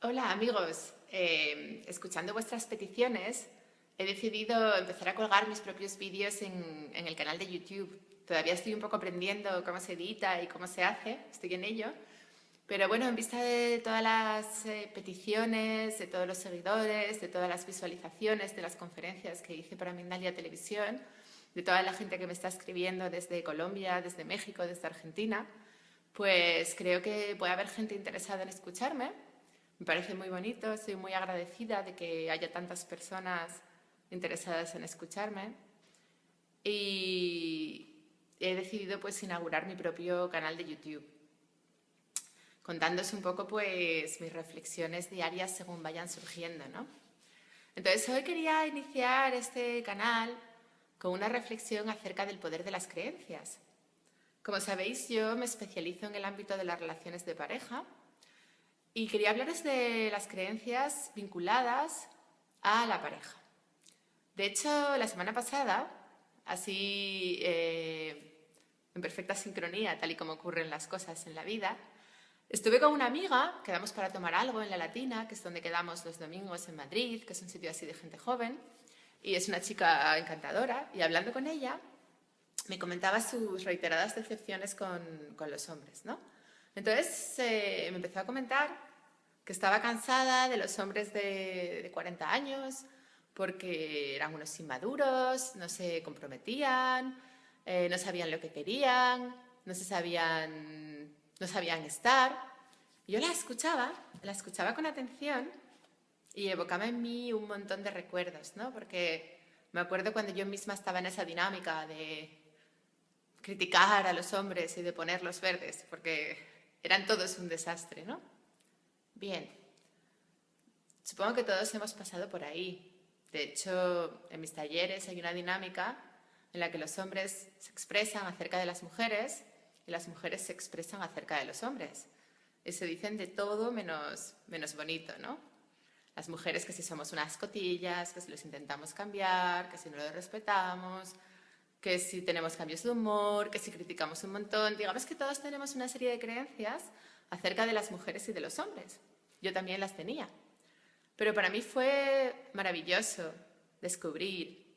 Hola amigos, escuchando vuestras peticiones he decidido empezar a colgar mis propios vídeos en el canal de YouTube. Todavía estoy un poco aprendiendo cómo se edita y cómo se hace, estoy en ello. Pero bueno, en vista de todas las peticiones, de todos los seguidores, de todas las visualizaciones de las conferencias que hice para Mindalia Televisión, de toda la gente que me está escribiendo desde Colombia, desde México, desde Argentina, pues creo que puede haber gente interesada en escucharme. Me parece muy bonito, estoy muy agradecida de que haya tantas personas interesadas en escucharme y he decidido pues inaugurar mi propio canal de YouTube, contándoos un poco pues mis reflexiones diarias según vayan surgiendo, ¿no? Entonces hoy quería iniciar este canal con una reflexión acerca del poder de las creencias. Como sabéis, yo me especializo en el ámbito de las relaciones de pareja y quería hablaros de las creencias vinculadas a la pareja. De hecho, la semana pasada, así en perfecta sincronía, tal y como ocurren las cosas en la vida, estuve con una amiga, quedamos para tomar algo en La Latina, que es donde quedamos los domingos en Madrid, que es un sitio así de gente joven, y es una chica encantadora, y hablando con ella, me comentaba sus reiteradas decepciones con los hombres, ¿no? Entonces me empezó a comentar que estaba cansada de los hombres de 40 años porque eran unos inmaduros, no se comprometían, no sabían lo que querían, no sabían estar. Y yo la escuchaba con atención y evocaba en mí un montón de recuerdos, ¿no? Porque me acuerdo cuando yo misma estaba en esa dinámica de criticar a los hombres y de ponerlos verdes, porque eran todos un desastre, ¿no? Bien, supongo que todos hemos pasado por ahí. De hecho, en mis talleres hay una dinámica en la que los hombres se expresan acerca de las mujeres y las mujeres se expresan acerca de los hombres. Y se dicen de todo menos bonito, ¿no? Las mujeres que si somos unas cotillas, que si los intentamos cambiar, que si no los respetamos, que si tenemos cambios de humor, que si criticamos un montón. Digamos que todos tenemos una serie de creencias acerca de las mujeres y de los hombres. Yo también las tenía. Pero para mí fue maravilloso descubrir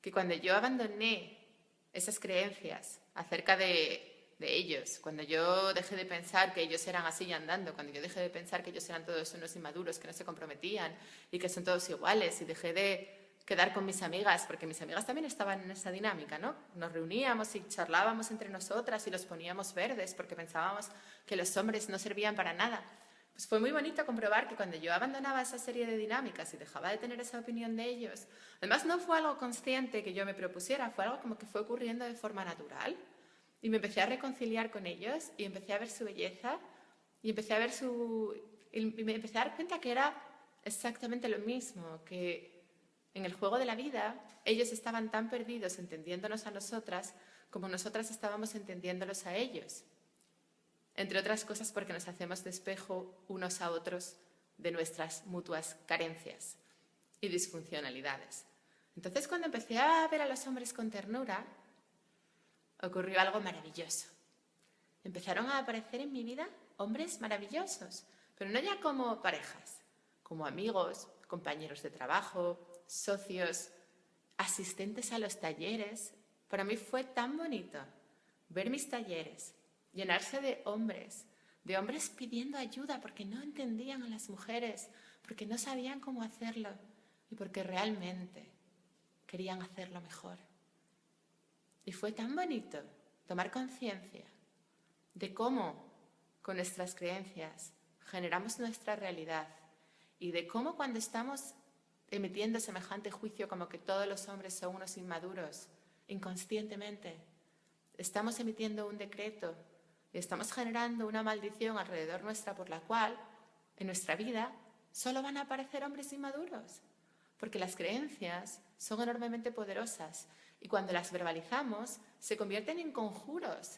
que cuando yo abandoné esas creencias acerca de ellos, cuando yo dejé de pensar que ellos eran así y andando, cuando yo dejé de pensar que ellos eran todos unos inmaduros que no se comprometían y que son todos iguales, y dejé de quedar con mis amigas, porque mis amigas también estaban en esa dinámica, ¿no? Nos reuníamos y charlábamos entre nosotras y los poníamos verdes porque pensábamos que los hombres no servían para nada. Pues fue muy bonito comprobar que cuando yo abandonaba esa serie de dinámicas y dejaba de tener esa opinión de ellos, además no fue algo consciente que yo me propusiera, fue algo como que fue ocurriendo de forma natural. Y me empecé a reconciliar con ellos y empecé a ver su belleza y me empecé a dar cuenta que era exactamente lo mismo, que en el juego de la vida ellos estaban tan perdidos entendiéndonos a nosotras como nosotras estábamos entendiéndolos a ellos. Entre otras cosas porque nos hacemos de espejo unos a otros de nuestras mutuas carencias y disfuncionalidades. Entonces, cuando empecé a ver a los hombres con ternura, ocurrió algo maravilloso. Empezaron a aparecer en mi vida hombres maravillosos, pero no ya como parejas, como amigos, compañeros de trabajo, socios, asistentes a los talleres. Para mí fue tan bonito ver mis talleres llenarse de hombres pidiendo ayuda porque no entendían a las mujeres, porque no sabían cómo hacerlo y porque realmente querían hacerlo mejor. Y fue tan bonito tomar conciencia de cómo con nuestras creencias generamos nuestra realidad y de cómo cuando estamos emitiendo semejante juicio como que todos los hombres son unos inmaduros, inconscientemente estamos emitiendo un decreto y estamos generando una maldición alrededor nuestra por la cual en nuestra vida solo van a aparecer hombres inmaduros, porque las creencias son enormemente poderosas y cuando las verbalizamos se convierten en conjuros.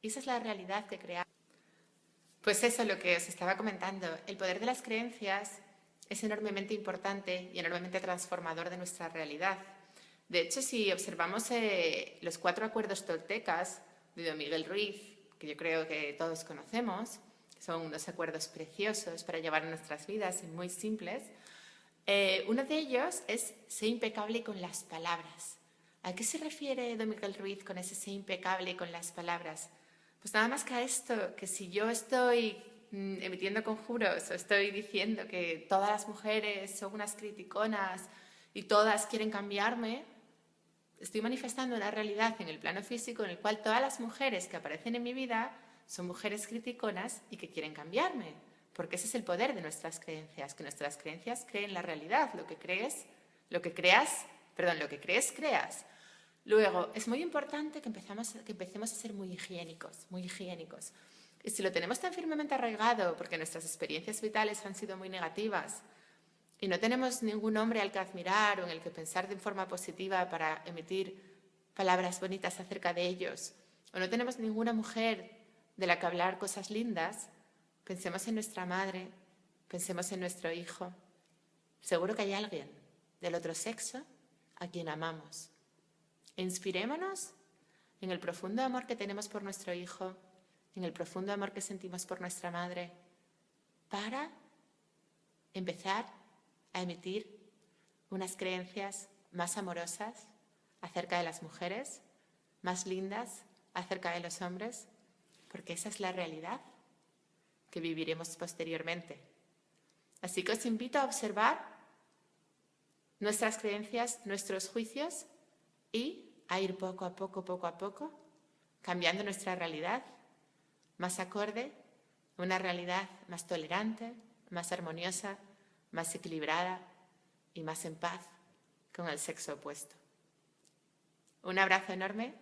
Y esa es la realidad que creamos. Pues eso es lo que os estaba comentando. El poder de las creencias es enormemente importante y enormemente transformador de nuestra realidad. De hecho, si observamos los 4 acuerdos toltecas de don Miguel Ruiz, que yo creo que todos conocemos, son unos acuerdos preciosos para llevar nuestras vidas y muy simples. Uno de ellos es ser impecable con las palabras. ¿A qué se refiere don Miguel Ruiz con ese ser impecable con las palabras? Pues nada más que a esto, que si yo estoy emitiendo conjuros o estoy diciendo que todas las mujeres son unas criticonas y todas quieren cambiarme, estoy manifestando una realidad en el plano físico en el cual todas las mujeres que aparecen en mi vida son mujeres criticonas y que quieren cambiarme, porque ese es el poder de nuestras creencias, que nuestras creencias creen la realidad, lo que crees, creas. Luego, es muy importante que empecemos a ser muy higiénicos, muy higiénicos. Y si lo tenemos tan firmemente arraigado, porque nuestras experiencias vitales han sido muy negativas, y no tenemos ningún hombre al que admirar o en el que pensar de forma positiva para emitir palabras bonitas acerca de ellos, o no tenemos ninguna mujer de la que hablar cosas lindas, pensemos en nuestra madre, pensemos en nuestro hijo. Seguro que hay alguien del otro sexo a quien amamos. Inspirémonos en el profundo amor que tenemos por nuestro hijo, en el profundo amor que sentimos por nuestra madre, para empezar a emitir unas creencias más amorosas acerca de las mujeres, más lindas acerca de los hombres, porque esa es la realidad que viviremos posteriormente. Así que os invito a observar nuestras creencias, nuestros juicios y a ir poco a poco, cambiando nuestra realidad, más acorde, una realidad más tolerante, más armoniosa, más equilibrada y más en paz con el sexo opuesto. Un abrazo enorme